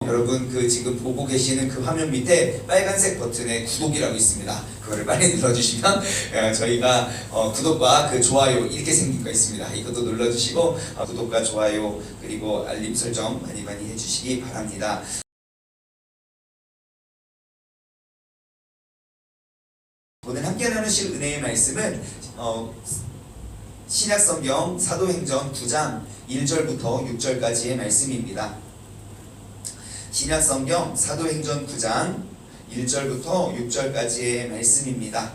여러분 그 지금 보고 계시는 그 화면 밑에 빨간색 버튼에 구독이라고 있습니다. 그거를 빨리 눌러주시면 저희가 구독과 그 좋아요 이렇게 생긴 거 있습니다. 이것도 눌러주시고 구독과 좋아요 그리고 알림 설정 많이 해주시기 바랍니다. 오늘 함께 나누실 은혜의 말씀은 신약성경 사도행전 9장 1절부터 6절까지의 말씀입니다. 신약성경 사도행전 9장 1절부터 6절까지의 말씀입니다.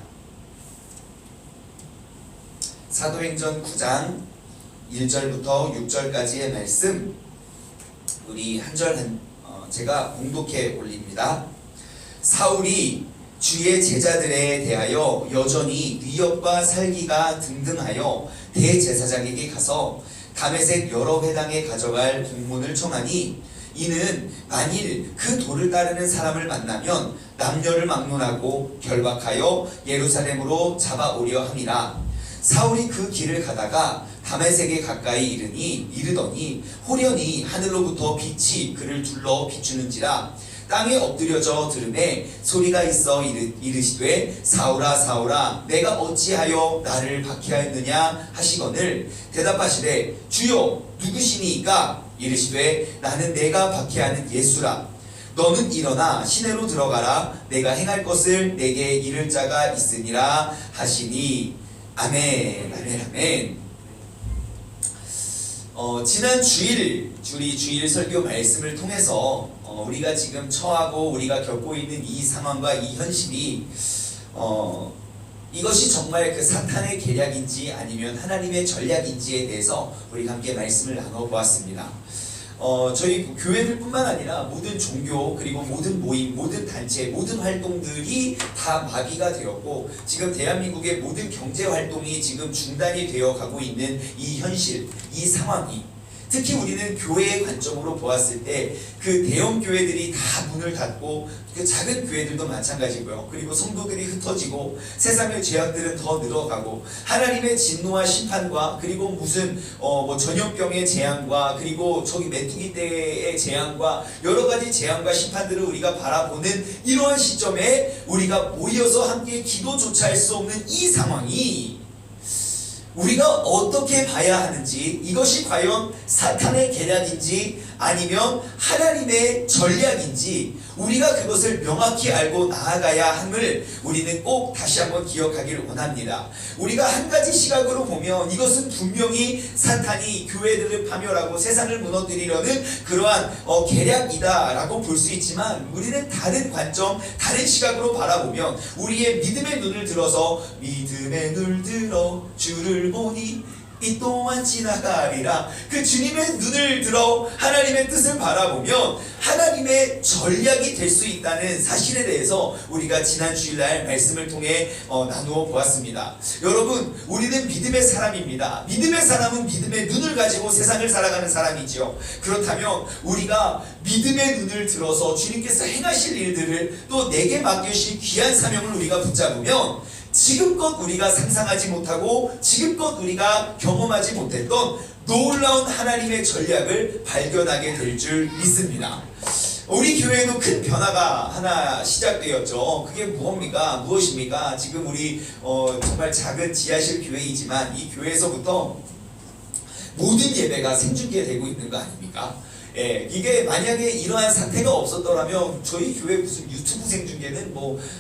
사도행전 9장 1절부터 6절까지의 말씀 우리 한 절 제가 봉독해 올립니다. 사울이 주의 제자들에 대하여 여전히 위협과 살기가 등등하여 대제사장에게 가서 다메섹 여러 회당에 가져갈 공문을 청하니 이는 만일 그 도를 따르는 사람을 만나면 남녀를 막론하고 결박하여 예루살렘으로 잡아오려 함이라. 사울이 그 길을 가다가 다메섹에 가까이 이르더니 호련히 하늘로부터 빛이 그를 둘러 비추는지라. 땅에 엎드려져 들음에 소리가 있어 이르시되 사울아 사울아 내가 어찌하여 나를 박해하였느냐 하시거늘 대답하시되 주여 누구시니이까? 이르시되 나는 내가 박해하는 예수라. 너는 일어나 시내로 들어가라. 내가 행할 것을 내게 이를 자가 있으니라 하시니. 아멘 아멘 아멘. 지난 주일 설교 말씀을 통해서 우리가 지금 처하고 우리가 겪고 있는 이 상황과 이 현실이 이것이 정말 그 사탄의 계략인지 아니면 하나님의 전략인지에 대해서 우리가 함께 말씀을 나눠보았습니다. 저희 교회들 뿐만 아니라 모든 종교 그리고 모든 모임, 모든 단체, 모든 활동들이 다 마비가 되었고 지금 대한민국의 모든 경제활동이 지금 중단이 되어 가고 있는 이 현실, 이 상황이 특히 우리는 교회의 관점으로 보았을 때 그 대형 교회들이 다 문을 닫고 그 작은 교회들도 마찬가지고요. 그리고 성도들이 흩어지고 세상의 죄악들은 더 늘어가고 하나님의 진노와 심판과 그리고 무슨 전염병의 재앙과 그리고 저기 메뚜기 떼의 재앙과 여러 가지 재앙과 심판들을 우리가 바라보는 이러한 시점에 우리가 모여서 함께 기도조차 할 수 없는 이 상황이 우리가 어떻게 봐야 하는지 이것이 과연 사탄의 계략인지 아니면 하나님의 전략인지 우리가 그것을 명확히 알고 나아가야 함을 우리는 꼭 다시 한번 기억하기를 원합니다. 우리가 한 가지 시각으로 보면 이것은 분명히 사탄이 교회들을 파멸하고 세상을 무너뜨리려는 그러한 계략이다라고 볼 수 있지만 우리는 다른 관점, 다른 시각으로 바라보면 우리의 믿음의 눈을 들어서 믿음의 눈을 들어 주를 보니 이 또한 지나가리라. 그 주님의 눈을 들어 하나님의 뜻을 바라보면 하나님의 전략이 될 수 있다는 사실에 대해서 우리가 지난 주일날 말씀을 통해 나누어 보았습니다. 여러분, 우리는 믿음의 사람입니다. 믿음의 사람은 믿음의 눈을 가지고 세상을 살아가는 사람이지요. 그렇다면 우리가 믿음의 눈을 들어서 주님께서 행하실 일들을 또 내게 맡기신 귀한 사명을 우리가 붙잡으면 지금껏 우리가 상상하지 못하고 지금껏 우리가 경험하지 못했던 놀라운 하나님의 전략을 발견하게 될 줄 믿습니다. 우리 교회에도 큰 변화가 하나 시작되었죠. 그게 무엇입니까? 지금 우리 정말 작은 지하실 교회이지만 이 교회에서부터 모든 예배가 생중계되고 있는 거 아닙니까? 예, 이게 만약에 이러한 사태가 없었더라면 저희 교회 무슨 유튜브 생중계는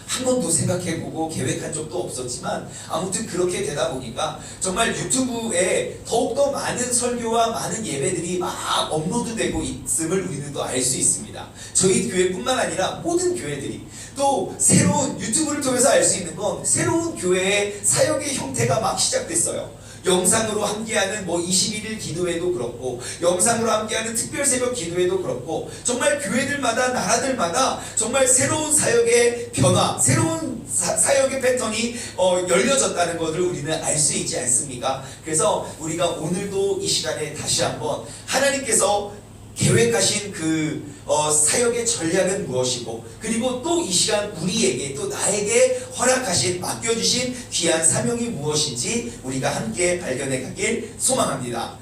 한 번도 생각해보고 계획한 적도 없었지만 아무튼 그렇게 되다 보니까 정말 유튜브에 더욱더 많은 설교와 많은 예배들이 막 업로드되고 있음을 우리는 또 알 수 있습니다. 저희 교회뿐만 아니라 모든 교회들이 또 새로운 유튜브를 통해서 알 수 있는 건 새로운 교회의 사역의 형태가 막 시작됐어요. 영상으로 함께하는 21일 기도회도 그렇고 영상으로 함께하는 특별 새벽 기도회도 그렇고 정말 교회들마다 나라들마다 정말 새로운 사역의 변화, 새로운 사역의 패턴이 열려졌다는 것을 우리는 알 수 있지 않습니까? 그래서 우리가 오늘도 이 시간에 다시 한번 하나님께서 계획하신 그 사역의 전략은 무엇이고 그리고 또 이 시간 우리에게 또 나에게 허락하신 맡겨주신 귀한 사명이 무엇인지 우리가 함께 발견해 가길 소망합니다.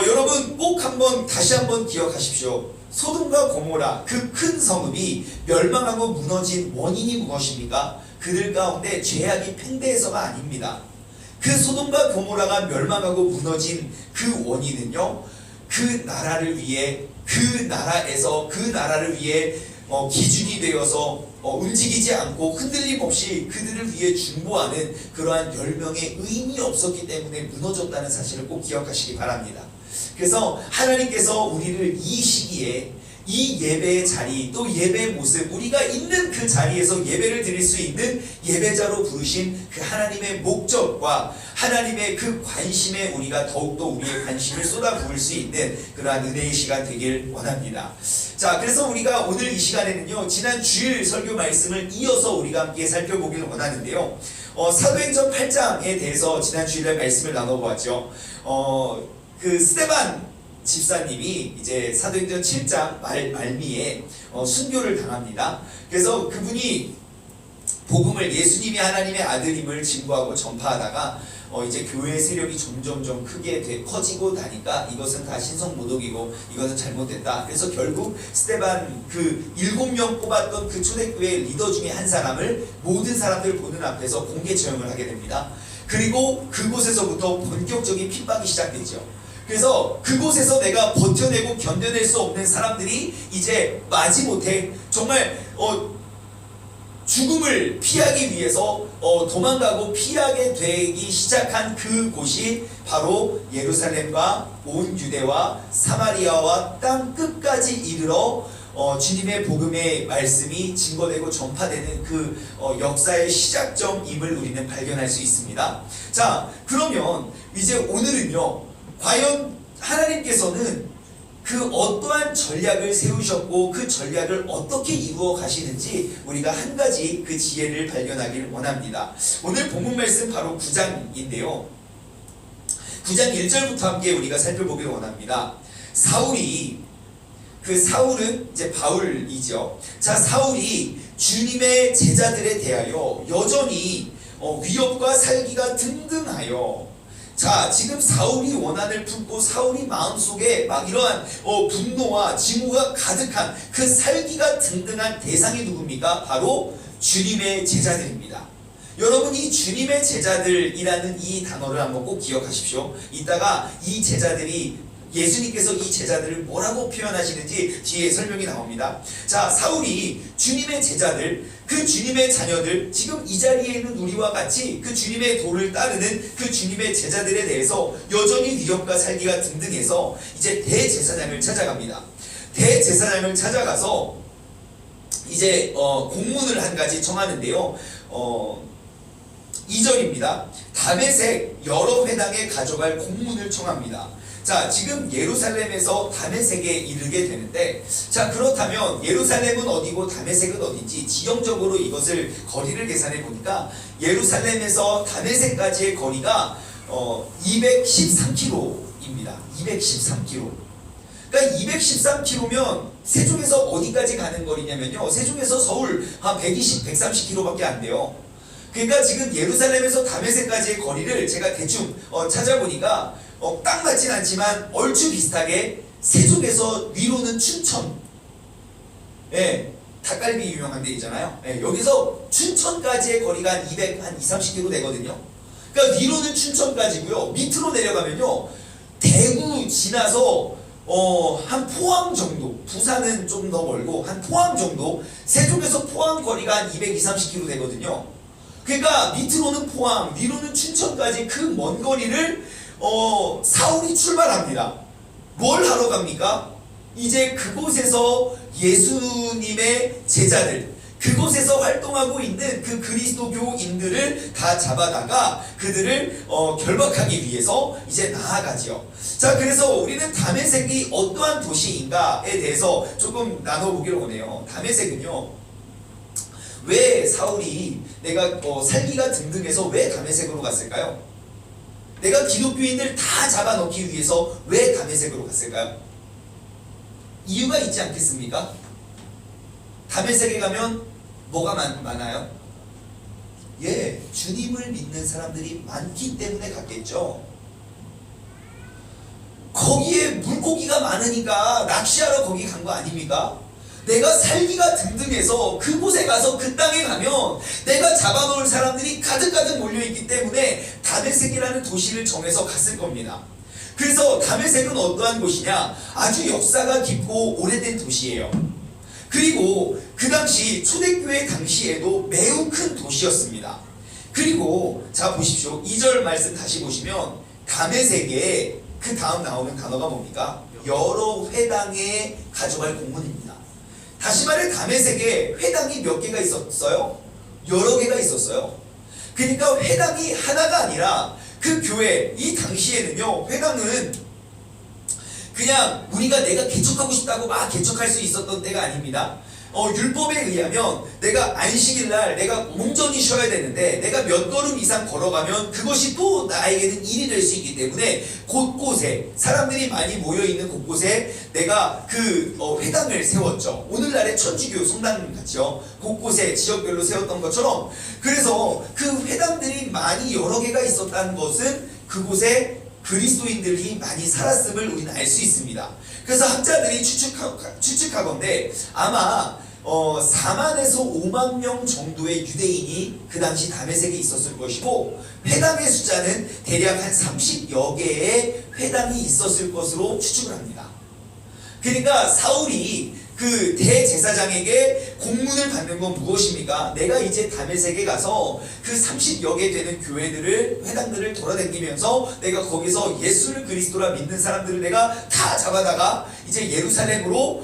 여러분 꼭 다시 한번 기억하십시오. 소돔과 고모라 그 큰 성읍이 멸망하고 무너진 원인이 무엇입니까? 그들 가운데 죄악이 팽배해서가 아닙니다. 그 소돔과 고모라가 멸망하고 무너진 그 원인은요, 그 나라를 위해, 그 나라에서 그 나라를 위해 기준이 되어서 움직이지 않고 흔들림 없이 그들을 위해 중보하는 그러한 10명의 의인이 없었기 때문에 무너졌다는 사실을 꼭 기억하시기 바랍니다. 그래서 하나님께서 우리를 이 시기에 이 예배의 자리, 또 예배의 모습, 우리가 있는 그 자리에서 예배를 드릴 수 있는 예배자로 부르신 그 하나님의 목적과 하나님의 그 관심에 우리가 더욱더 우리의 관심을 쏟아부을 수 있는 그러한 은혜의 시간 되길 원합니다. 자, 그래서 우리가 오늘 이 시간에는요, 지난 주일 설교 말씀을 이어서 우리가 함께 살펴보기를 원하는데요, 사도행전 8장에 대해서 지난 주일에 말씀을 나눠보았죠. 그 스데반 집사님이 이제 사도행전 7장 말미에 순교를 당합니다. 그래서 그분이 복음을, 예수님이 하나님의 아들임을 증거하고 전파하다가 이제 교회의 세력이 점점점 크게 커지고 나니까 이것은 다 신성모독이고 이것은 잘못됐다. 그래서 결국 스데반 그 7명 뽑았던 그 초대교회 리더 중에 한 사람을 모든 사람들 보는 앞에서 공개 처형을 하게 됩니다. 그리고 그곳에서부터 본격적인 핍박이 시작되죠. 그래서 그곳에서 내가 버텨내고 견뎌낼 수 없는 사람들이 이제 마지못해 정말 죽음을 피하기 위해서 도망가고 피하게 되기 시작한 그곳이 바로 예루살렘과 온 유대와 사마리아와 땅 끝까지 이르러 주님의 복음의 말씀이 증거되고 전파되는 그 역사의 시작점임을 우리는 발견할 수 있습니다. 자, 그러면 이제 오늘은요, 과연 하나님께서는 그 어떠한 전략을 세우셨고 그 전략을 어떻게 이루어 가시는지 우리가 한 가지 그 지혜를 발견하길 원합니다. 오늘 본문 말씀 바로 9장인데요. 9장 1절부터 함께 우리가 살펴보길 원합니다. 사울은 이제 바울이죠. 자, 사울이 주님의 제자들에 대하여 여전히 위협과 살기가 등등하여, 자, 지금 사울이 원한을 품고 사울이 마음속에 막 이러한 분노와 증오가 가득한 그 살기가 등등한 대상이 누굽니까? 바로 주님의 제자들입니다. 여러분, 이 주님의 제자들이라는 이 단어를 한번 꼭 기억하십시오. 이따가 이 제자들이, 예수님께서 이 제자들을 뭐라고 표현하시는지 뒤에 설명이 나옵니다. 자, 사울이 주님의 제자들, 그 주님의 자녀들, 지금 이 자리에 있는 우리와 같이 그 주님의 도를 따르는 그 주님의 제자들에 대해서 여전히 위협과 살기가 등등해서 이제 대제사장을 찾아갑니다. 대제사장을 찾아가서 이제 공문을 한 가지 청하는데요. 2절입니다. 다메섹 여러 회당에 가져갈 공문을 청합니다. 자, 지금 예루살렘에서 다메섹에 이르게 되는데, 자, 그렇다면 예루살렘은 어디고 다메섹은 어딘지 지형적으로 이것을 거리를 계산해 보니까 예루살렘에서 다메섹까지의 거리가 213km입니다. 213km. 그러니까 213km면 세종에서 어디까지 가는 거리냐면요, 세종에서 서울 한 120, 130km밖에 안 돼요. 그러니까 지금 예루살렘에서 다메섹까지의 거리를 제가 대충 찾아보니까 딱 맞진 않지만 얼추 비슷하게 세종에서 위로는 춘천, 닭갈비 유명한 데 있잖아요. 여기서 춘천까지의 거리가 한 200, 한 2, 30km 되거든요. 그러니까 위로는 춘천까지고요. 밑으로 내려가면요, 대구 지나서 한 포항 정도, 부산은 좀 더 멀고 한 포항 정도, 세종에서 포항 거리가 한 200, 30km 되거든요. 그러니까 밑으로는 포항, 위로는 춘천까지 그 먼 거리를 사울이 출발합니다. 뭘 하러 갑니까? 이제 그곳에서 예수님의 제자들, 그곳에서 활동하고 있는 그 그리스도교인들을 다 잡아다가 그들을 결박하기 위해서 이제 나아가지요. 자, 그래서 우리는 다메섹이 어떠한 도시인가에 대해서 조금 나눠보기를 원해요. 다메섹은요, 왜 사울이 내가 살기가 등등해서 왜 다메섹으로 갔을까요? 내가 기독교인들 다 잡아넣기 위해서 왜 다메섹으로 갔을까요? 이유가 있지 않겠습니까? 다메섹에 가면 뭐가 많아요? 주님을 믿는 사람들이 많기 때문에 갔겠죠. 거기에 물고기가 많으니까 낚시하러 거기 간 거 아닙니까? 내가 살기가 든든해서 그곳에 가서 그 땅에 가면 내가 잡아놓을 사람들이 가득가득 몰려있기 때문에 다메섹이라는 도시를 정해서 갔을 겁니다. 그래서 다메섹은 어떠한 곳이냐? 아주 역사가 깊고 오래된 도시예요. 그리고 그 당시 초대교회 당시에도 매우 큰 도시였습니다. 그리고 자 보십시오. 2절 말씀 다시 보시면 다메섹에 그 다음 나오는 단어가 뭡니까? 여러 회당에 가져갈 공문입니다. 다시 말해 다메섹에 회당이 몇 개가 있었어요? 여러 개가 있었어요. 그러니까 회당이 하나가 아니라 그 교회, 이 당시에는요, 회당은 그냥 우리가 내가 개척하고 싶다고 막 개척할 수 있었던 때가 아닙니다. 율법에 의하면 내가 안식일날 내가 온전히 쉬어야 되는데 내가 몇 걸음 이상 걸어가면 그것이 또 나에게는 일이 될 수 있기 때문에 곳곳에 사람들이 많이 모여있는 곳곳에 내가 그 회당을 세웠죠. 오늘날의 천주교 성당 같이요. 곳곳에 지역별로 세웠던 것처럼. 그래서 그 회당들이 많이 여러 개가 있었다는 것은 그곳에 그리스도인들이 많이 살았음을 우리는 알 수 있습니다. 그래서 학자들이 추측하건대 아마 4만에서 5만 명 정도의 유대인이 그 당시 다메섹에 있었을 것이고 회당의 숫자는 대략 한 30여 개의 회당이 있었을 것으로 추측을 합니다. 그러니까 사울이 그 대제사장에게 공문을 받는 건 무엇입니까? 내가 이제 다메섹에 가서 그 30여 개 되는 교회들을, 회당들을 돌아다니면서 내가 거기서 예수를 그리스도라 믿는 사람들을 내가 다 잡아다가 이제 예루살렘으로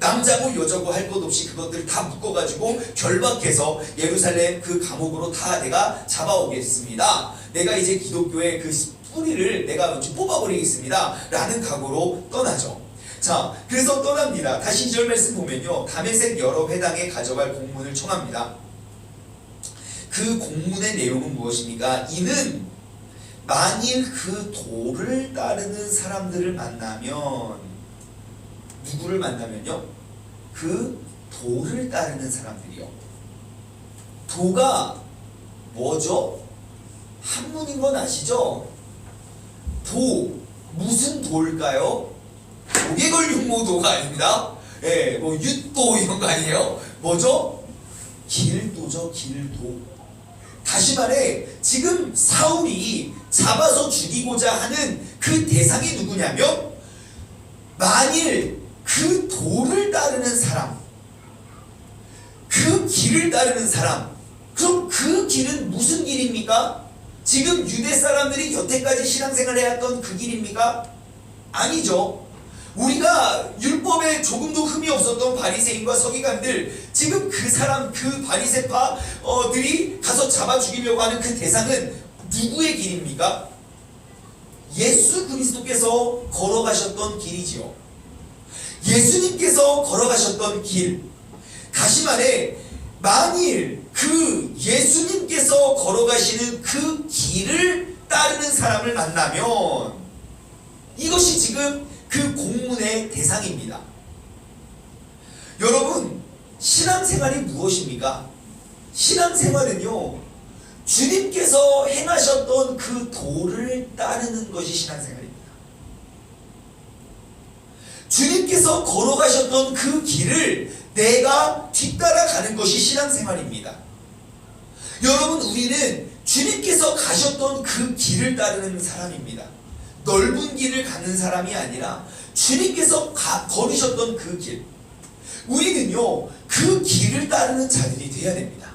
남자고 여자고 할 것 없이 그것들을 다 묶어가지고 결박해서 예루살렘 그 감옥으로 다 내가 잡아오겠습니다. 내가 이제 기독교의 그 뿌리를 내가 뽑아버리겠습니다. 라는 각오로 떠나죠. 자, 그래서 떠납니다. 다시 2절 말씀 보면요. 다메섹 여러 회당에 가져갈 공문을 청합니다. 그 공문의 내용은 무엇입니까? 이는 만일 그 도를 따르는 사람들을 만나면 누구를 만나면요? 그 도를 따르는 사람들이요. 도가 뭐죠? 한문인 건 아시죠? 도, 무슨 도일까요? 조개걸육모도가 아닙니다. 예, 뭐 윷도 이런 거 아니에요? 뭐죠? 길도죠, 길도. 다시 말해, 지금 사울이 잡아서 죽이고자 하는 그 대상이 누구냐면, 만일 그 도를 따르는 사람, 그 길을 따르는 사람, 그럼 그 길은 무슨 길입니까? 지금 유대 사람들이 여태까지 신앙생활을 해왔던 그 길입니까? 아니죠. 우리가 율법에 조금도 흠이 없었던 바리새인과 서기관들, 지금 그 사람, 그 바리새파들이 가서 잡아 죽이려고 하는 그 대상은 누구의 길입니까? 예수 그리스도께서 걸어가셨던 길이지요. 예수님께서 걸어가셨던 길. 다시 말해, 만일 그 예수님께서 걸어가시는 그 길을 따르는 사람을 만나면 이것이 지금 그 공문의 대상입니다. 여러분, 신앙생활이 무엇입니까? 신앙생활은요, 주님께서 행하셨던 그 도를 따르는 것이 신앙생활입니다. 주님께서 걸어가셨던 그 길을 내가 뒤따라가는 것이 신앙생활입니다. 여러분, 우리는 주님께서 가셨던 그 길을 따르는 사람입니다. 넓은 길을 가는 사람이 아니라 주님께서 걸으셨던 그 길, 우리는요 그 길을 따르는 자들이 되어야 됩니다.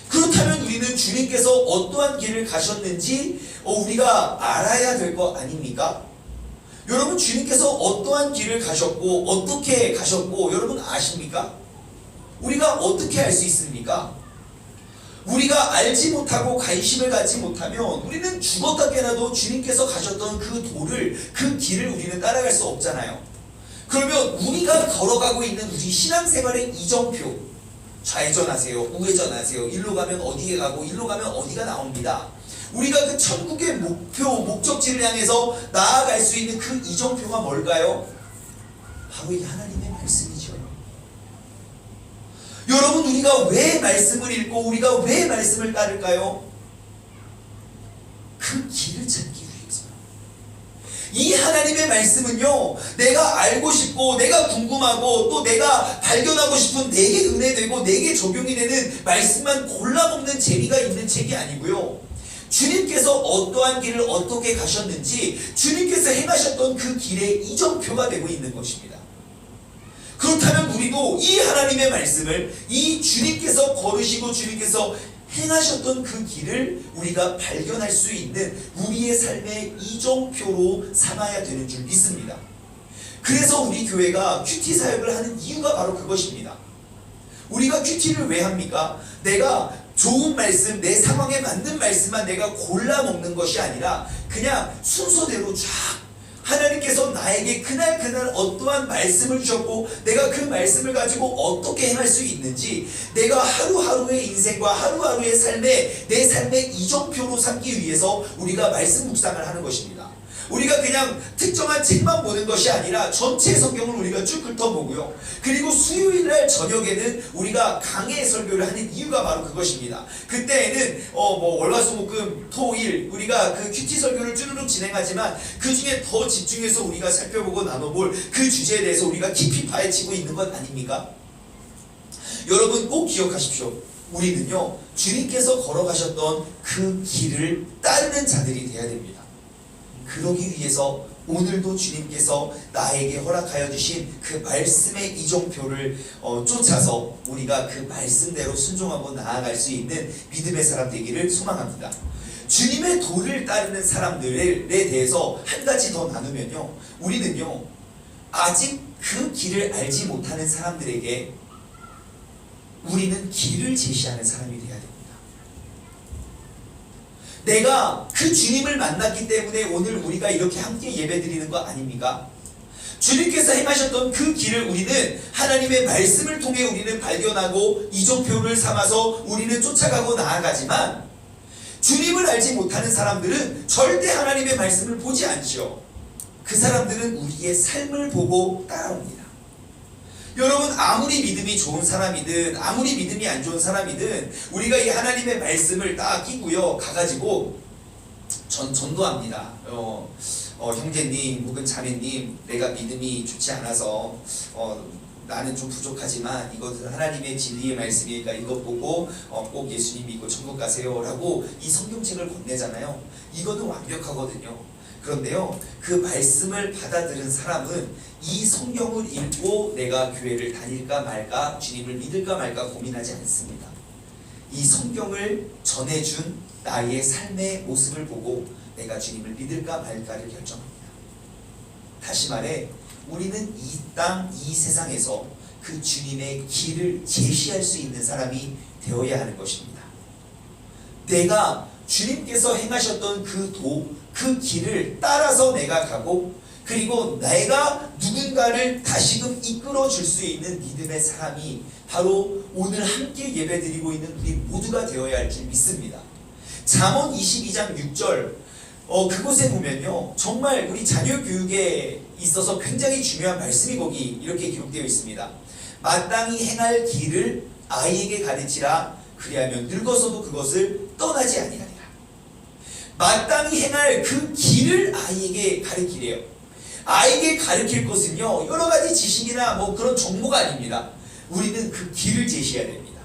그렇다면 우리는 주님께서 어떠한 길을 가셨는지 우리가 알아야 될 거 아닙니까? 여러분, 주님께서 어떠한 길을 가셨고 어떻게 가셨고 여러분 아십니까? 우리가 어떻게 알 수 있습니까? 우리가 알지 못하고 관심을 갖지 못하면 우리는 죽었다 깨나도 주님께서 가셨던 그 도를, 그 길을 우리는 따라갈 수 없잖아요. 그러면 우리가 걸어가고 있는 우리 신앙생활의 이정표, 좌회전하세요, 우회전하세요, 일로 가면 어디에 가고 일로 가면 어디가 나옵니다. 우리가 그 천국의 목표, 목적지를 향해서 나아갈 수 있는 그 이정표가 뭘까요? 바로 이 하나님의 말씀이죠. 여러분, 우리가 왜 말씀을 읽고 우리가 왜 말씀을 따를까요? 그 길을 찾기 위해서. 이 하나님의 말씀은요, 내가 알고 싶고 내가 궁금하고 또 내가 발견하고 싶은 내게 은혜되고 내게 적용이 되는 말씀만 골라먹는 재미가 있는 책이 아니고요, 주님께서 어떠한 길을 어떻게 가셨는지 주님께서 행하셨던 그 길의 이정표가 되고 있는 것입니다. 그렇다면 우리도 이 하나님의 말씀을, 이 주님께서 걸으시고 주님께서 행하셨던 그 길을 우리가 발견할 수 있는 우리의 삶의 이정표로 삼아야 되는 줄 믿습니다. 그래서 우리 교회가 큐티 사역을 하는 이유가 바로 그것입니다. 우리가 큐티를 왜 합니까? 내가 좋은 말씀, 내 상황에 맞는 말씀만 내가 골라 먹는 것이 아니라 그냥 순서대로 쫙 하나님께서 나에게 그날 어떠한 말씀을 주셨고 내가 그 말씀을 가지고 어떻게 행할 수 있는지 내가 하루하루의 인생과 하루하루의 삶에 내 삶의 이정표로 삼기 위해서 우리가 말씀 묵상을 하는 것입니다. 우리가 그냥 특정한 책만 보는 것이 아니라 전체 성경을 우리가 쭉 훑어보고요, 그리고 수요일날 저녁에는 우리가 강해 설교를 하는 이유가 바로 그것입니다. 그때에는 월화수목금 토일 우리가 그 큐티 설교를 쭈르륵 진행하지만 그 중에 더 집중해서 우리가 살펴보고 나눠볼 그 주제에 대해서 우리가 깊이 파헤치고 있는 것 아닙니까? 여러분 꼭 기억하십시오. 우리는요, 주님께서 걸어가셨던 그 길을 따르는 자들이 되어야 됩니다. 그러기 위해서 오늘도 주님께서 나에게 허락하여 주신 그 말씀의 이정표를 쫓아서 우리가 그 말씀대로 순종하고 나아갈 수 있는 믿음의 사람 되기를 소망합니다. 주님의 도를 따르는 사람들에 대해서 한 가지 더 나누면요, 우리는요 아직 그 길을 알지 못하는 사람들에게 우리는 길을 제시하는 사람이 되어야 됩니다. 내가 그 주님을 만났기 때문에 오늘 우리가 이렇게 함께 예배드리는 거 아닙니까? 주님께서 행하셨던 그 길을 우리는 하나님의 말씀을 통해 우리는 발견하고 이정표를 삼아서 우리는 쫓아가고 나아가지만, 주님을 알지 못하는 사람들은 절대 하나님의 말씀을 보지 않죠. 그 사람들은 우리의 삶을 보고 따라옵니다. 여러분, 아무리 믿음이 좋은 사람이든 아무리 믿음이 안 좋은 사람이든 우리가 이 하나님의 말씀을 딱 끼고요 가가지고 전도합니다. 형제님 혹은 자매님, 내가 믿음이 좋지 않아서 나는 좀 부족하지만 이것은 하나님의 진리의 말씀이니까 이것 보고 꼭 예수님 믿고 천국 가세요 라고 이 성경책을 건네잖아요. 이거는 완벽하거든요. 그런데요, 그 말씀을 받아들은 사람은 이 성경을 읽고 내가 교회를 다닐까 말까, 주님을 믿을까 말까 고민하지 않습니다. 이 성경을 전해준 나의 삶의 모습을 보고 내가 주님을 믿을까 말까를 결정합니다. 다시 말해, 우리는 이 땅, 이 세상에서 그 주님의 길을 제시할 수 있는 사람이 되어야 하는 것입니다. 내가 주님께서 행하셨던 그 길을 따라서 내가 가고, 그리고 내가 누군가를 다시금 이끌어 줄 수 있는 믿음의 사람이 바로 오늘 함께 예배드리고 있는 우리 모두가 되어야 할지 믿습니다. 잠언 22장 6절 그곳에 보면요, 정말 우리 자녀 교육에 있어서 굉장히 중요한 말씀이 거기 이렇게 기록되어 있습니다. 마땅히 행할 길을 아이에게 가르치라, 그리하면 늙어서도 그것을 떠나지 아니하리라. 마땅히 행할 그 길을 아이에게 가르치래요. 아이에게 가르칠 것은요, 여러 가지 지식이나 그런 정보가 아닙니다. 우리는 그 길을 제시해야 됩니다.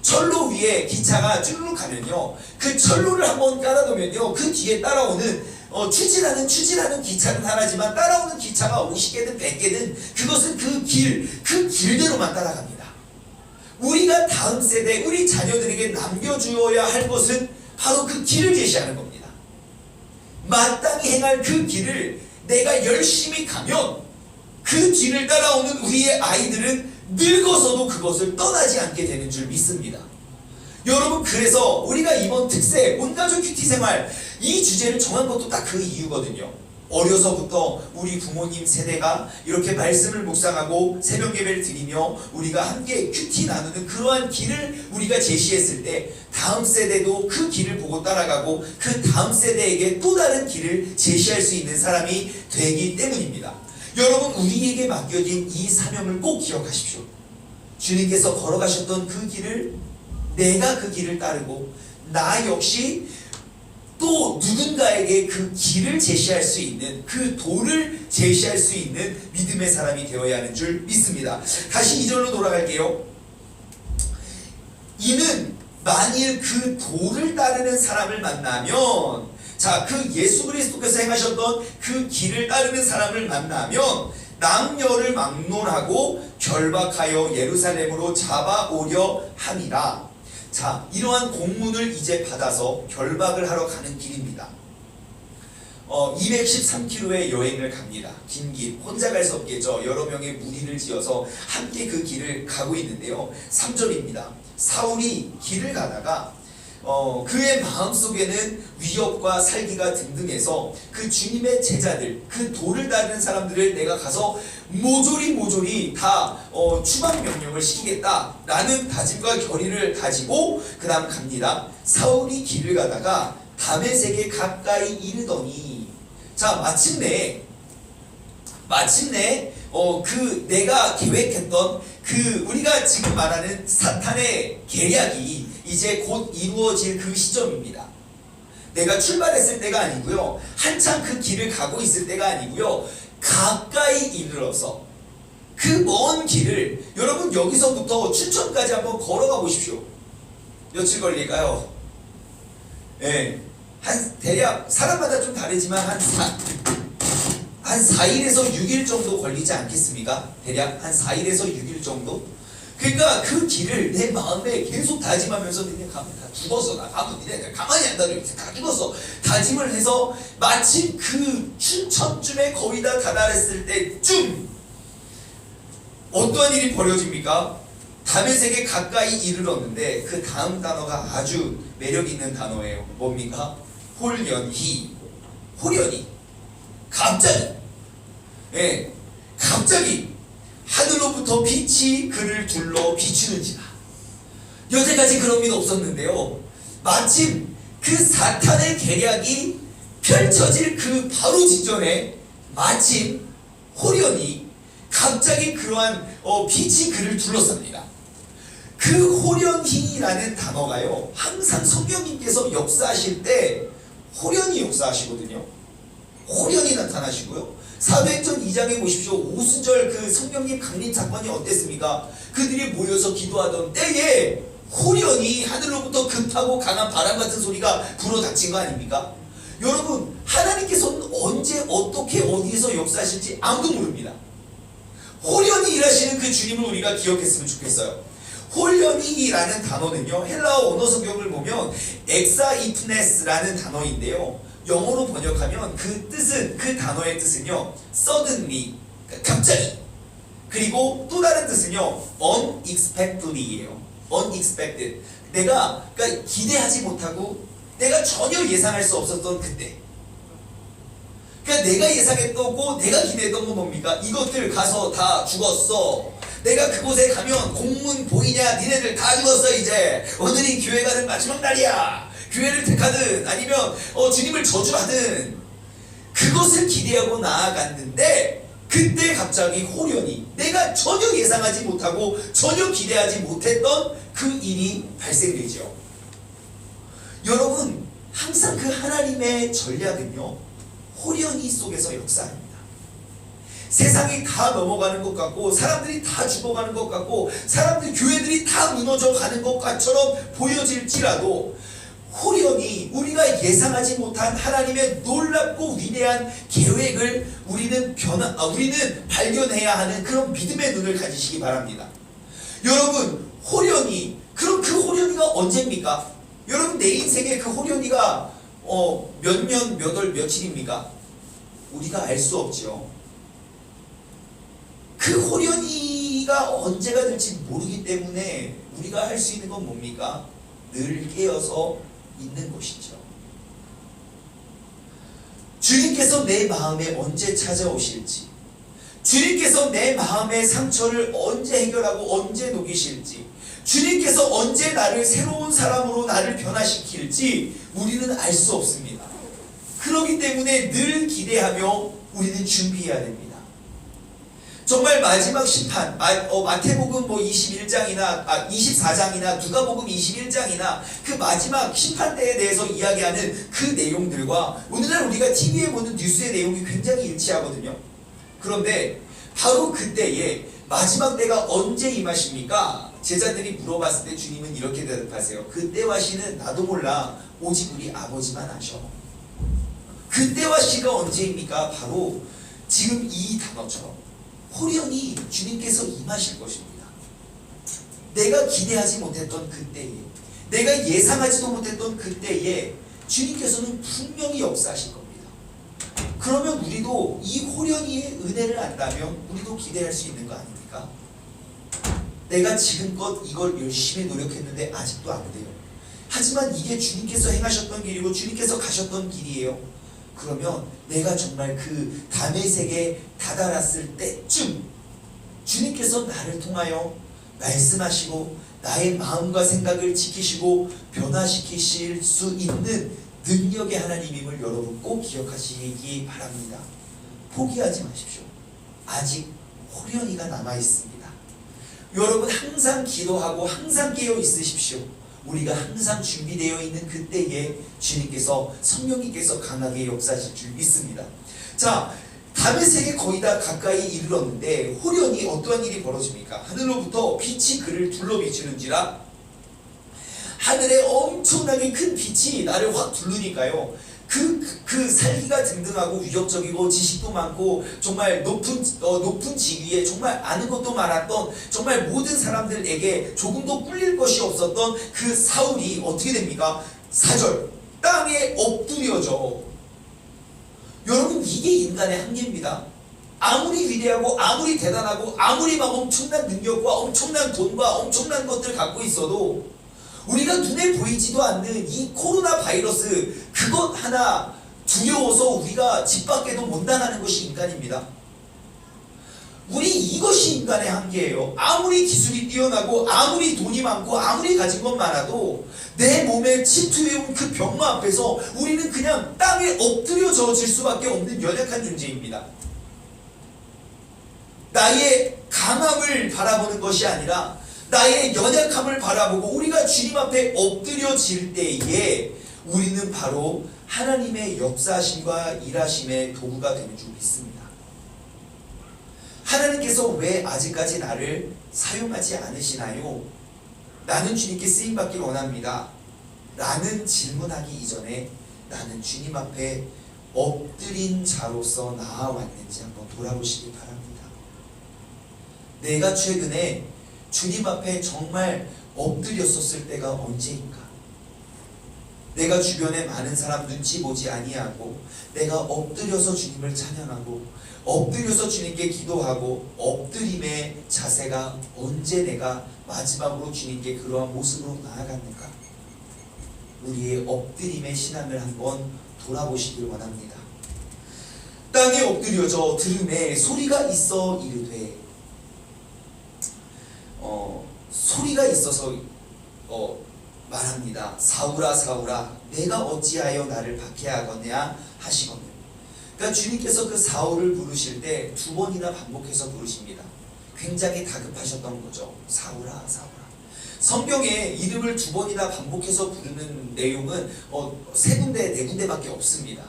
철로 위에 기차가 쭈르륵 가면요, 그 철로를 한번 깔아놓으면요, 그 뒤에 따라오는 추진하는 기차는 하나지만 따라오는 기차가 50개든 100개든 그것은 그 길대로만 따라갑니다. 우리가 다음 세대, 우리 자녀들에게 남겨주어야 할 것은 바로 그 길을 제시하는 겁니다. 마땅히 행할 그 길을 내가 열심히 가면 그 뒤를 따라오는 우리의 아이들은 늙어서도 그것을 떠나지 않게 되는 줄 믿습니다. 여러분, 그래서 우리가 이번 특세 온가족 큐티 생활 이 주제를 정한 것도 딱 그 이유거든요. 어려서부터 우리 부모님 세대가 이렇게 말씀을 묵상하고 새벽 예배를 드리며 우리가 함께 큐티 나누는 그러한 길을 우리가 제시했을 때 다음 세대도 그 길을 보고 따라가고 그 다음 세대에게 또 다른 길을 제시할 수 있는 사람이 되기 때문입니다. 여러분, 우리에게 맡겨진 이 사명을 꼭 기억하십시오. 주님께서 걸어가셨던 그 길을, 내가 그 길을 따르고 나 역시 또 누군가에게 그 길을 제시할 수 있는, 그 도를 제시할 수 있는 믿음의 사람이 되어야 하는 줄 믿습니다. 다시 2절로 돌아갈게요. 이는 만일 그 도를 따르는 사람을 만나면, 자, 그 예수 그리스도께서 행하셨던 그 길을 따르는 사람을 만나면 남녀를 막론하고 결박하여 예루살렘으로 잡아오려 함이라. 자, 이러한 공문을 이제 받아서 결박을 하러 가는 길입니다. 213km의 여행을 갑니다. 긴 길, 혼자 갈 수 없겠죠. 여러 명의 무리를 지어서 함께 그 길을 가고 있는데요. 3절입니다. 사울이 길을 가다가 그의 마음속에는 위협과 살기가 등등해서 그 주님의 제자들, 그 도를 따르는 사람들을 내가 가서 모조리 다 추방 명령을 시키겠다라는 다짐과 결의를 가지고 그 다음 갑니다. 사울이 길을 가다가 다메섹에 가까이 이르더니, 자, 마침내 그 내가 계획했던 그 우리가 지금 말하는 사탄의 계략이 이제 곧 이루어질 그 시점입니다. 내가 출발했을 때가 아니고요, 한참 그 길을 가고 있을 때가 아니고요, 가까이 이르러서 그 먼 길을, 여러분 여기서부터 춘천까지 한번 걸어가 보십시오. 며칠 걸릴까요? 예, 대략 사람마다 좀 다르지만 한 4일에서 6일 정도 걸리지 않겠습니까? 대략 한 4일에서 6일 정도? 그러니까 그 길을 내 마음에 계속 다짐하면서 니네 가면 다 죽었어. 나 가면 니네 가만히 안 놔둬. 다 죽었어. 다짐을 해서 마침 그 춘천쯤에 거의 다 다다랐을 때쯤 어떠한 일이 벌어집니까? 다메섹에 가까이 이르렀는데 그 다음 단어가 아주 매력 있는 단어예요. 뭡니까? 홀연히. 갑자기, 예, 갑자기 하늘로부터 빛이 그를 둘러 비추는지라. 여태까지 그런 일 없었는데요, 마침 그 사탄의 계략이 펼쳐질 그 바로 직전에 마침 호련히 갑자기 그러한 빛이 그를 둘러쌉니다. 그 호련히라는 단어가요, 항상 성경님께서 역사하실 때 호련히 역사하시거든요. 호련히 나타나시고요. 사도행전 2장에 보십시오. 오순절 그 성령님 강림 사건이 어땠습니까? 그들이 모여서 기도하던 때에 호련히 하늘로부터 급하고 강한 바람 같은 소리가 불어닥친 거 아닙니까? 여러분, 하나님께서는 언제 어떻게 어디에서 역사하실지 아무도 모릅니다. 호련히 일하시는 그 주님을 우리가 기억했으면 좋겠어요. 홀련히라는 단어는요, 헬라어 언어 성경을 보면 엑사이프네스라는 단어인데요, 영어로 번역하면 그 뜻은, 그 단어의 뜻은요, suddenly, 갑자기, 그리고 또 다른 뜻은요, unexpectedly예요. unexpected. 내가 그러니까 기대하지 못하고 내가 전혀 예상할 수 없었던 그때. 그러니까 내가 예상했던 내가 기대했던 건 뭡니까? 이것들 가서 다 죽었어. 내가 그곳에 가면 공문 보이냐? 니네들 다 죽었어. 이제 오늘이 교회 가는 마지막 날이야. 교회를 택하든 아니면 주님을 저주하든 그것을 기대하고 나아갔는데, 그때 갑자기 호련히 내가 전혀 예상하지 못하고 전혀 기대하지 못했던 그 일이 발생되죠. 여러분, 항상 그 하나님의 전략은요, 호련히 속에서 역사합니다. 세상이 다 넘어가는 것 같고 사람들이 다 죽어가는 것 같고 교회들이 다 무너져가는 것처럼 보여질지라도 호련히 우리가 예상하지 못한 하나님의 놀랍고 위대한 계획을 우리는 발견해야 하는 그런 믿음의 눈을 가지시기 바랍니다. 여러분, 호련히, 그럼 그 호련히가 언제입니까? 여러분, 내 인생에 그 호련히가 몇 년, 몇 월, 며칠입니까? 우리가 알 수 없죠. 그 호련히가 언제가 될지 모르기 때문에 우리가 할 수 있는 건 뭡니까? 늘 깨어서 있는 것이죠. 주님께서 내 마음에 언제 찾아오실지, 주님께서 내 마음의 상처를 언제 해결하고 언제 녹이실지, 주님께서 언제 나를 새로운 사람으로 나를 변화시킬지 우리는 알 수 없습니다. 그렇기 때문에 늘 기대하며 우리는 준비해야 됩니다. 정말 마지막 심판, 마태복음 21장이나 24장이나 누가복음 21장이나 그 마지막 심판대에 대해서 이야기하는 그 내용들과 오늘날 우리가 TV에 보는 뉴스의 내용이 굉장히 일치하거든요. 그런데 바로 그때에 마지막 때가 언제 임하십니까? 제자들이 물어봤을 때 주님은 이렇게 대답하세요. 그때와 시는 나도 몰라, 오직 우리 아버지만 아셔. 그때와 시가 언제입니까? 바로 지금 이 단어처럼 호련히 주님께서 임하실 것입니다. 내가 기대하지 못했던 그때에, 내가 예상하지도 못했던 그때에 주님께서는 분명히 역사하실 겁니다. 그러면 우리도 이 호련히의 은혜를 안다면 우리도 기대할 수 있는 거 아닙니까? 내가 지금껏 이걸 열심히 노력했는데 아직도 안 돼요. 하지만 이게 주님께서 행하셨던 길이고 주님께서 가셨던 길이에요. 그러면 내가 정말 그 다메섹에 다다랐을 때쯤 주님께서 나를 통하여 말씀하시고 나의 마음과 생각을 지키시고 변화시키실 수 있는 능력의 하나님임을 여러분 꼭 기억하시기 바랍니다. 포기하지 마십시오. 아직 호련히가 남아있습니다. 여러분 항상 기도하고 항상 깨어 있으십시오. 우리가 항상 준비되어 있는 그때에 주님께서 성령님께서 강하게 역사하실 줄 믿습니다. 자, 다메섹에 거의 다 가까이 이르렀는데 호련히 어떠한 일이 벌어집니까? 하늘로부터 빛이 그를 둘러 비추는지라. 하늘에 엄청나게 큰 빛이 나를 확 둘르니까요. 그 살기가 등등하고 위협적이고 지식도 많고 정말 높은 직위에 정말 아는 것도 많았던 정말 모든 사람들에게 조금도 꿀릴 것이 없었던 그 사울이 어떻게 됩니까? 4절 땅에 엎드려져. 여러분 이게 인간의 한계입니다. 아무리 위대하고 아무리 대단하고 아무리 막 엄청난 능력과 엄청난 돈과 엄청난 것들 갖고 있어도 우리가 눈에 보이지도 않는 이 코로나 바이러스 그것 하나 두려워서 우리가 집 밖에도 못 나가는 것이 인간입니다. 우리 이것이 인간의 한계예요. 아무리 기술이 뛰어나고 아무리 돈이 많고 아무리 가진 것 많아도 내 몸에 침투해온 그 병마 앞에서 우리는 그냥 땅에 엎드려져질 수밖에 없는 연약한 존재입니다. 나의 강함을 바라보는 것이 아니라 나의 연약함을 바라보고 우리가 주님 앞에 엎드려질 때에 우리는 바로 하나님의 역사하심과 일하심의 도구가 되는 줄 믿습니다. 하나님께서 왜 아직까지 나를 사용하지 않으시나요? 나는 주님께 쓰임받길 원합니다. 라는 질문하기 이전에 나는 주님 앞에 엎드린 자로서 나아왔는지 한번 돌아보시기 바랍니다. 내가 최근에 주님 앞에 정말 엎드렸었을 때가 언제인가? 내가 주변에 많은 사람 눈치 보지 아니하고 내가 엎드려서 주님을 찬양하고 엎드려서 주님께 기도하고 엎드림의 자세가 언제 내가 마지막으로 주님께 그러한 모습으로 나아갔는가? 우리의 엎드림의 신앙을 한번 돌아보시길 원합니다. 땅에 엎드려져 들음에 소리가 있어 이르되 소리가 있어서 말합니다. 사울아 사울아 내가 어찌하여 나를 박해하거냐 하시거늘. 그러니까 주님께서 그 사울을 부르실 때 2번이나 반복해서 부르십니다. 굉장히 다급하셨던 거죠. 사울아 사울아. 성경에 이름을 2번이나 반복해서 부르는 내용은 3군데 4군데밖에 없습니다.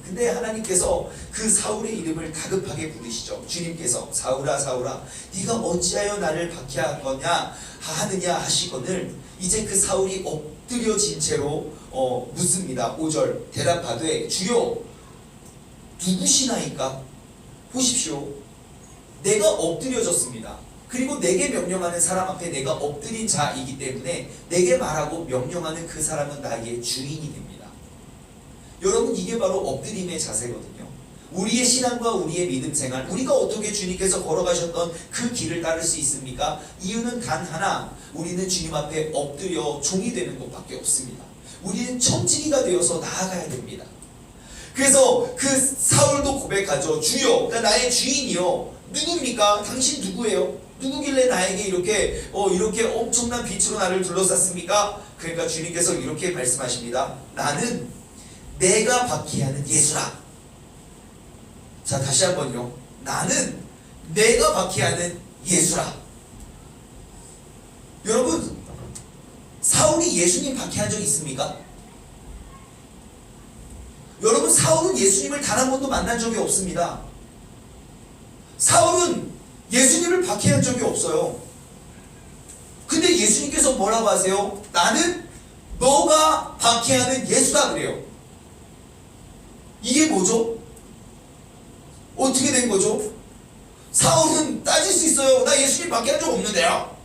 근데 하나님께서 그 사울의 이름을 다급하게 부르시죠. 주님께서 사울아 사울아 네가 어찌하여 나를 박해하느냐 하시거늘. 이제 그 사울이 엎드려진 채로 묻습니다. 5절 대답하되 주여 누구시나이까? 보십시오. 내가 엎드려졌습니다. 그리고 내게 명령하는 사람 앞에 내가 엎드린 자이기 때문에 내게 말하고 명령하는 그 사람은 나의 주인이 됩니다. 여러분 이게 바로 엎드림의 자세거든요. 우리의 신앙과 우리의 믿음 생활, 우리가 어떻게 주님께서 걸어가셨던 그 길을 따를 수 있습니까? 이유는 단 하나, 우리는 주님 앞에 엎드려 종이 되는 것밖에 없습니다. 우리는 청지기가 되어서 나아가야 됩니다. 그래서 그 사울도 고백하죠. 주여, 그러니까 나의 주인이요. 누굽니까? 당신 누구예요? 누구길래 나에게 이렇게 엄청난 빛으로 나를 둘러쌌습니까? 그러니까 주님께서 이렇게 말씀하십니다. 나는 내가 박해하는 예수라. 자, 다시 한번요. 나는 내가 박해하는 예수라. 여러분, 사울이 예수님 박해한 적 있습니까? 여러분, 사울은 예수님을 단 한 번도 만난 적이 없습니다. 사울은 예수님을 박해한 적이 없어요. 근데 예수님께서 뭐라고 하세요? 나는 너가 박해하는 예수다 그래요. 이게 뭐죠? 어떻게 된 거죠? 사울은 따질 수 있어요. 나 예수님 박해한 적 없는데요.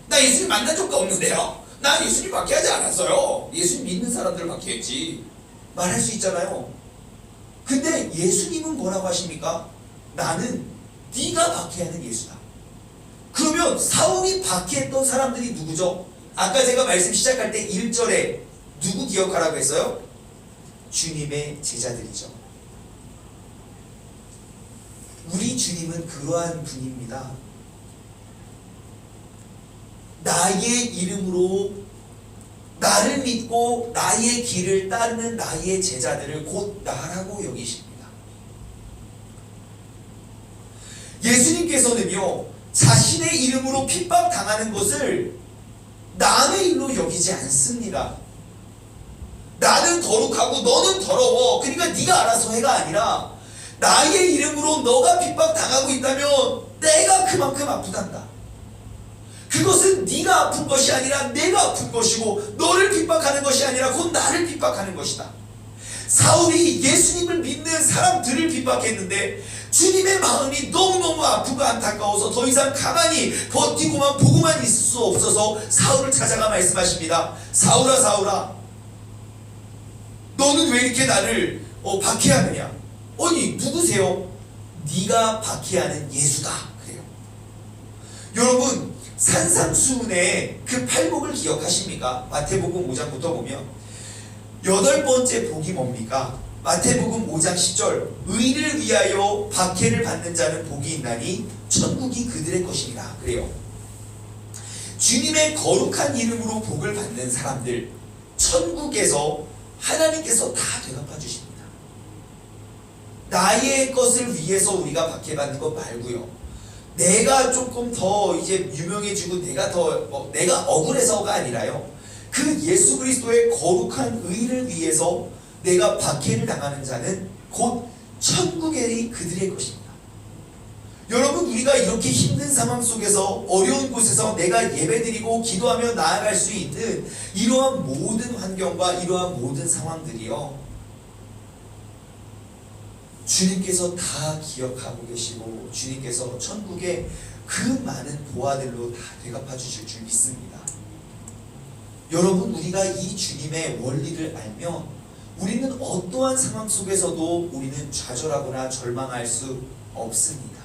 나 예수님 만난 적도 없는데요. 나 예수님 박해하지 않았어요. 예수님 믿는 사람들을 박해했지. 말할 수 있잖아요. 근데 예수님은 뭐라고 하십니까? 나는 네가 박해하는 예수다. 그러면 사울이 박해했던 사람들이 누구죠? 아까 제가 말씀 시작할 때 1절에 누구 기억하라고 했어요? 주님의 제자들이죠. 우리 주님은 그러한 분입니다. 나의 이름으로 나를 믿고 나의 길을 따르는 나의 제자들을 곧 나라고 여기십니다. 예수님께서는요, 자신의 이름으로 핍박당하는 것을 남의 일로 여기지 않습니다. 나는 거룩하고 너는 더러워, 그러니까 네가 알아서 해가 아니라 나의 이름으로 너가 핍박당하고 있다면 내가 그만큼 아프단다. 그것은 네가 아픈 것이 아니라 내가 아픈 것이고, 너를 핍박하는 것이 아니라 곧 나를 핍박하는 것이다. 사울이 예수님을 믿는 사람들을 핍박했는데 주님의 마음이 너무너무 아프고 안타까워서 더 이상 가만히 버티고만 보고만 있을 수 없어서 사울을 찾아가 말씀하십니다. 사울아, 사울아, 너는 왜 이렇게 나를 박해하느냐? 아니, 누구세요? 네가 박해하는 예수다 그래요. 여러분, 산상수훈의 그 팔복을 기억하십니까? 마태복음 5장부터 보면 8번째 복이 뭡니까? 마태복음 5장 10절, 의를 위하여 박해를 받는 자는 복이 있나니 천국이 그들의 것이니라 그래요. 주님의 거룩한 이름으로 복을 받는 사람들, 천국에서 하나님께서 다 되갚아 주십니다. 나의 것을 위해서 우리가 박해받는 것 말고요, 내가 조금 더 이제 유명해지고 내가 억울해서가 아니라요, 그 예수 그리스도의 거룩한 의를 위해서 내가 박해를 당하는 자는 곧 천국의 그들의 것입니다. 여러분, 우리가 이렇게 힘든 상황 속에서 어려운 곳에서 내가 예배드리고 기도하며 나아갈 수 있는 이러한 모든 환경과 이러한 모든 상황들이요, 주님께서 다 기억하고 계시고 주님께서 천국의 그 많은 보화들로 다 되갚아 주실 줄 믿습니다. 여러분, 우리가 이 주님의 원리를 알면 우리는 어떠한 상황 속에서도 우리는 좌절하거나 절망할 수 없습니다.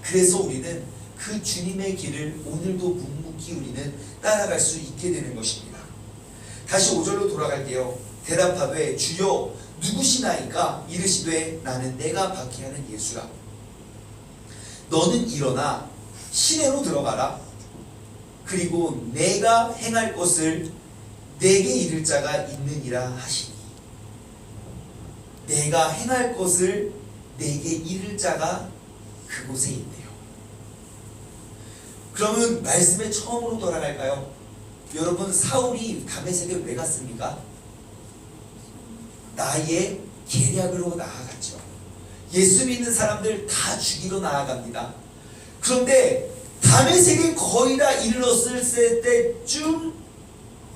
그래서 우리는 그 주님의 길을 오늘도 묵묵히 우리는 따라갈 수 있게 되는 것입니다. 다시 5절로 돌아갈게요. 대답하되 주여 누구시나이까? 이르시되 나는 내가 박해하는 예수라. 너는 일어나 시내로 들어가라. 그리고 내가 행할 것을 내게 이를 자가 있느니라 하시니. 내가 행할 것을 내게 이를 자가 그곳에 있네요. 그러면 말씀에 처음으로 돌아갈까요? 여러분, 사울이 다메섹에 왜 갔습니까? 나의 계략으로 나아갔죠. 예수 믿는 사람들 다 죽이러 나아갑니다. 그런데 다메섹에 거의 다 이르렀을 때쯤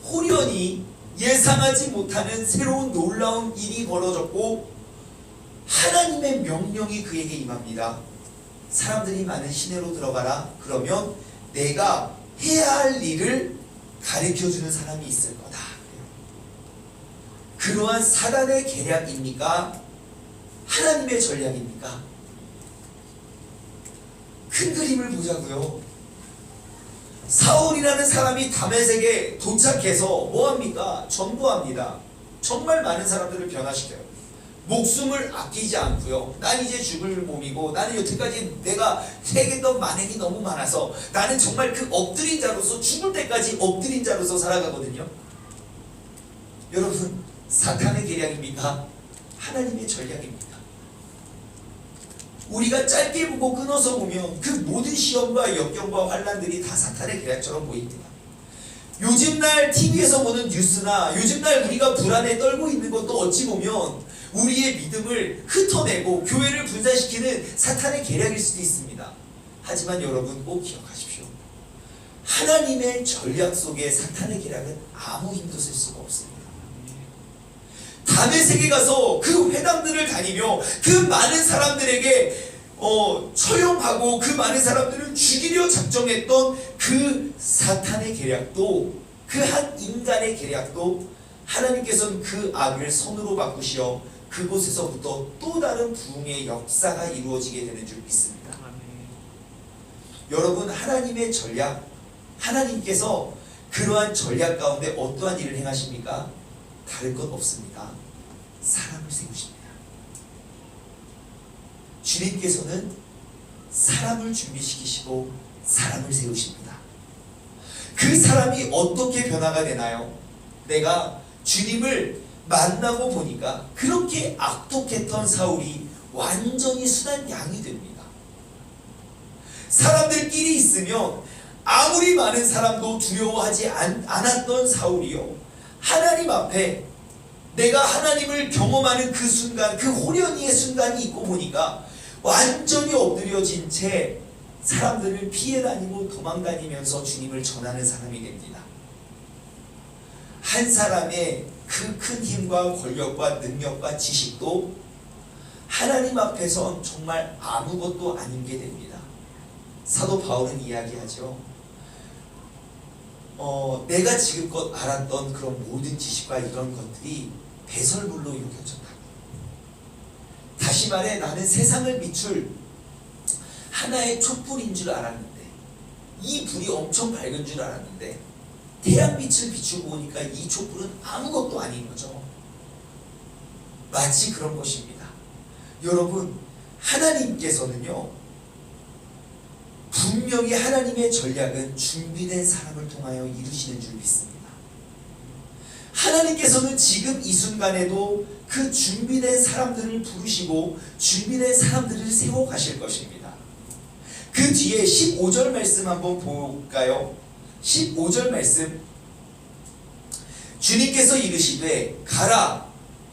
호련히 예상하지 못하는 새로운 놀라운 일이 벌어졌고 하나님의 명령이 그에게 임합니다. 사람들이 많은 시내로 들어가라. 그러면 내가 해야 할 일을 가르쳐주는 사람이 있을 거다. 그러한 사단의 계략입니까? 하나님의 전략입니까? 큰 그림을 보자고요. 사울이라는 사람이 다메섹에 도착해서 뭐합니까? 전도합니다. 정말 많은 사람들을 변화시켜요. 목숨을 아끼지 않고요. 난 이제 죽을 몸이고, 나는 여태까지 내가 해했던 만행이 너무 많아서 나는 정말 그 엎드린 자로서 죽을 때까지 엎드린 자로서 살아가거든요. 여러분, 사탄의 계략입니까? 하나님의 전략입니까? 우리가 짧게 보고 끊어서 보면 그 모든 시험과 역경과 환난들이 다 사탄의 계략처럼 보입니다. 요즘날 TV에서 보는 뉴스나 요즘날 우리가 불안에 떨고 있는 것도 어찌 보면 우리의 믿음을 흩어내고 교회를 분산시키는 사탄의 계략일 수도 있습니다. 하지만 여러분 꼭 기억하십시오. 하나님의 전략 속에 사탄의 계략은 아무 힘도 쓸 수가 없습니다. 다메섹에 가서 그 회당들을 다니며 그 많은 사람들에게 처형하고 그 많은 사람들을 죽이려 작정했던 그 사탄의 계략도, 그 한 인간의 계략도 하나님께서는 그 악을 선으로 바꾸시어 그곳에서부터 또 다른 부흥의 역사가 이루어지게 되는 줄 믿습니다. 여러분, 하나님의 전략, 하나님께서 그러한 전략 가운데 어떠한 일을 행하십니까? 다른 것 없습니다. 사람을 세우십니다. 주님께서는 사람을 준비시키시고 사람을 세우십니다. 그 사람이 어떻게 변화가 되나요? 내가 주님을 만나고 보니까 그렇게 악독했던 사울이 완전히 순한 양이 됩니다. 사람들끼리 있으면 아무리 많은 사람도 두려워하지 않았던 사울이요, 하나님 앞에 내가 하나님을 경험하는 그 순간, 그 호련히의 순간이 있고 보니까 완전히 엎드려진 채 사람들을 피해 다니고 도망 다니면서 주님을 전하는 사람이 됩니다. 한 사람의 그 큰 힘과 권력과 능력과 지식도 하나님 앞에선 정말 아무것도 아닌 게 됩니다. 사도 바울은 이야기하죠. 내가 지금껏 알았던 그런 모든 지식과 이런 것들이 배설물로 여겨졌다. 다시 말해, 나는 세상을 비출 하나의 촛불인 줄 알았는데, 이 불이 엄청 밝은 줄 알았는데 태양빛을 비추고 보니까 이 촛불은 아무것도 아닌 거죠. 마치 그런 것입니다. 여러분, 하나님께서는요, 분명히 하나님의 전략은 준비된 사람을 통하여 이루시는 줄 믿습니다. 하나님께서는 지금 이 순간에도 그 준비된 사람들을 부르시고 준비된 사람들을 세워 가실 것입니다. 그 뒤에 15절 말씀 한번 볼까요? 15절 말씀, 주님께서 이르시되 가라,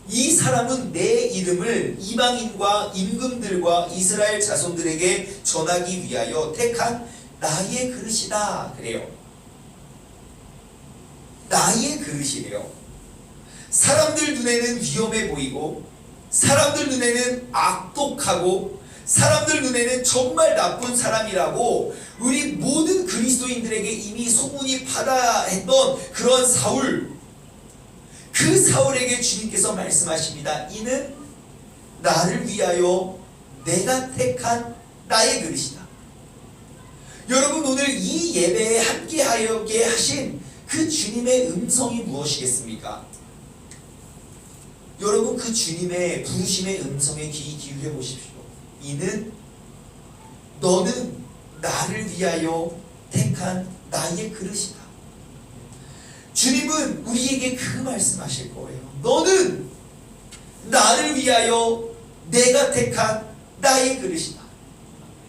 이 사람은 내 이름을 이방인과 임금들과 이스라엘 자손들에게 전하기 위하여 택한 나의 그릇이다. 그래요. 나의 그릇이래요. 사람들 눈에는 위험해 보이고, 사람들 눈에는 악독하고, 사람들 눈에는 정말 나쁜 사람이라고 우리 모든 그리스도인들에게 이미 소문이 파다했던 그런 사울, 그 사울에게 주님께서 말씀하십니다. 이는 나를 위하여 내가 택한 나의 그릇이다. 여러분, 오늘 이 예배에 함께하게 하신 그 주님의 음성이 무엇이겠습니까? 여러분, 그 주님의 부르심의 음성에 귀 기울여 보십시오. 이는 너는 나를 위하여 택한 나의 그릇이다. 주님은 우리에게 그 말씀하실 거예요. 너는 나를 위하여 내가 택한 나의 그릇이다.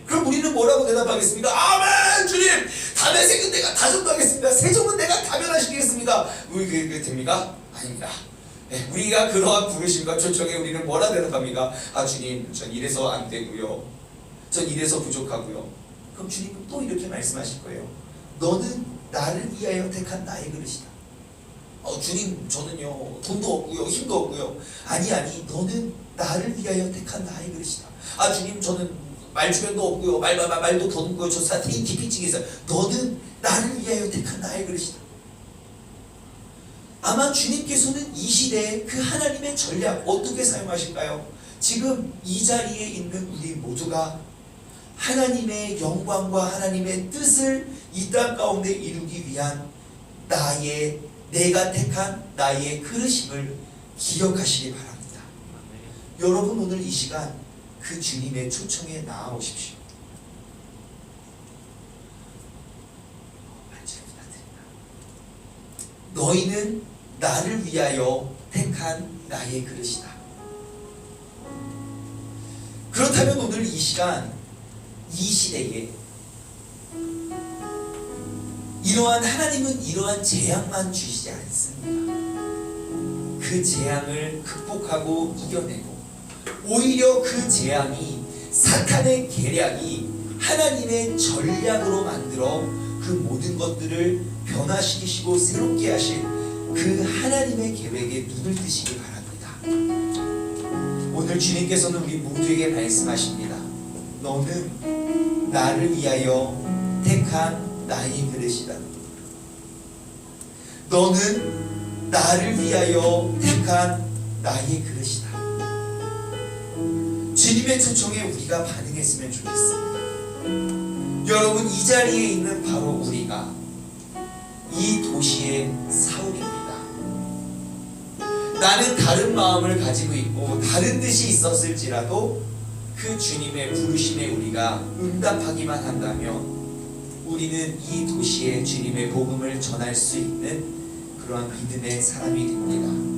그럼 우리는 뭐라고 대답하겠습니까? 아멘! 주님! 다메섹은 내가 다전도하겠습니다. 세종은 내가 가면하시겠습니다. 우리 그게 됩니까? 아닙니다. 네, 우리가 그러한 부르심과 초청에 우리는 뭐라 대답합니까? 아, 주님, 전 이래서 안 되고요, 전 이래서 부족하고요. 그럼 주님은 또 이렇게 말씀하실 거예요. 너는 나를 위하여 택한 나의 그릇이다. 주님, 저는요 돈도 없고요, 힘도 없고요. 아니, 너는 나를 위하여 택한 나의 그릇이다. 아, 주님, 저는 말주변도 없고요, 말도 더듬고요, 저 사태 기피증이 있어요. 너는 나를 위하여 택한 나의 그릇이다. 아마 주님께서는 이 시대에 그 하나님의 전략 어떻게 사용하실까요? 지금 이 자리에 있는 우리 모두가 하나님의 영광과 하나님의 뜻을 이 땅 가운데 이루기 위한 내가 택한 나의 그릇임을 기억하시기 바랍니다. 여러분, 오늘 이 시간 그 주님의 초청에 나아오십시오. 너희는 나를 위하여 택한 나의 그릇이다. 그렇다면 그렇다면 오늘 이 시간, 이 시대에 하나님은 이러한 재앙만 주시지 않습니다. 그 재앙을 극복하고 이겨내고 오히려 그 재앙이 사탄의 계략이 하나님의 전략으로 만들어 그 모든 것들을 변화시키시고 새롭게 하실 그 하나님의 계획에 눈을 뜨시기 바랍니다. 오늘 주님께서는 우리 모두에게 말씀하십니다. 너는 나를 위하여 택한 나의 그릇이다. 너는 나를 위하여 택한 나의 그릇이다. 주님의 초청에 우리가 반응했으면 좋겠습니다. 여러분, 이 자리에 있는 바로 우리가 이 도시의 사울입니다. 나는 다른 마음을 가지고 있고 다른 뜻이 있었을지라도 그 주님의 부르심에 우리가 응답하기만 한다면 우리는 이 도시에 주님의 복음을 전할 수 있는 그러한 믿음의 사람이 됩니다.